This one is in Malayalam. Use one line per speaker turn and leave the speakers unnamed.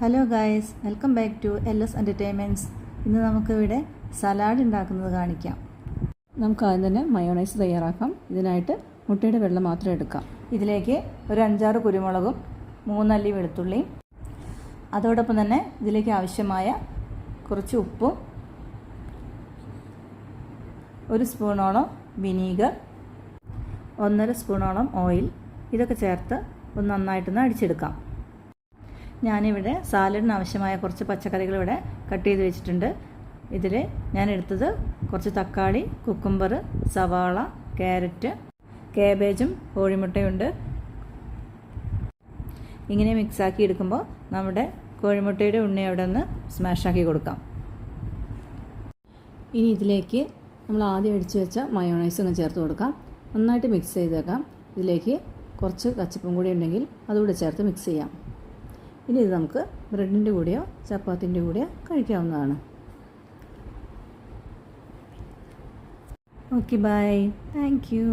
Hello guys, welcome back to LS entertainments. ഇന്ന് നമുക്കിവിടെ സലാഡ് ഉണ്ടാക്കുന്നത് കാണിക്കാം.
നമുക്ക് ആദ്യം തന്നെ മയോണൈസ് തയ്യാറാക്കാം. ഇതിനായിട്ട് മുട്ടയുടെ വെള്ളം മാത്രം എടുക്കാം.
ഇതിലേക്ക് ഒരു 5-6 കുരുമുളകും 3 അല്ലി വെളുത്തുള്ളിയും, അതോടൊപ്പം തന്നെ ഇതിലേക്ക് ആവശ്യമായ കുറച്ച് ഉപ്പും 1 സ്പൂണോളം വിനീഗർ, 1.5 സ്പൂണോളം ഓയിൽ, ഇതൊക്കെ ചേർത്ത് ഒന്ന് നന്നായിട്ടൊന്ന് അടിച്ചെടുക്കാം. ഞാനിവിടെ സാലഡിന് ആവശ്യമായ കുറച്ച് പച്ചക്കറികൾ ഇവിടെ കട്ട് ചെയ്ത് വെച്ചിട്ടുണ്ട്. ഇതിൽ ഞാൻ എടുത്തത് കുറച്ച് തക്കാളി, കുക്കുംബർ, സവാള, ക്യാരറ്റ്, കാബേജും കോഴിമുട്ടയുണ്ട്. ഇങ്ങനെ മിക്സാക്കി എടുക്കുമ്പോൾ നമ്മുടെ കോഴിമുട്ടയുടെ ഉണ്ണി അവിടെ നിന്ന് സ്മാഷാക്കി കൊടുക്കാം.
ഇനി ഇതിലേക്ക് നമ്മൾ ആദ്യം അടിച്ചു വെച്ച മയോണൈസ് ഒന്ന് ചേർത്ത് കൊടുക്കാം. നന്നായിട്ട് മിക്സ് ചെയ്തേക്കാം. ഇതിലേക്ക് കുറച്ച് കച്ചപ്പും കൂടി ഉണ്ടെങ്കിൽ അതുകൂടെ ചേർത്ത് മിക്സ് ചെയ്യാം. ഇനി ഇത് നമുക്ക് ബ്രെഡിൻ്റെ കൂടെയോ ചപ്പാത്തിൻ്റെ കൂടെയോ കഴിക്കാവുന്നതാണ്.
Okay, bye, thank U.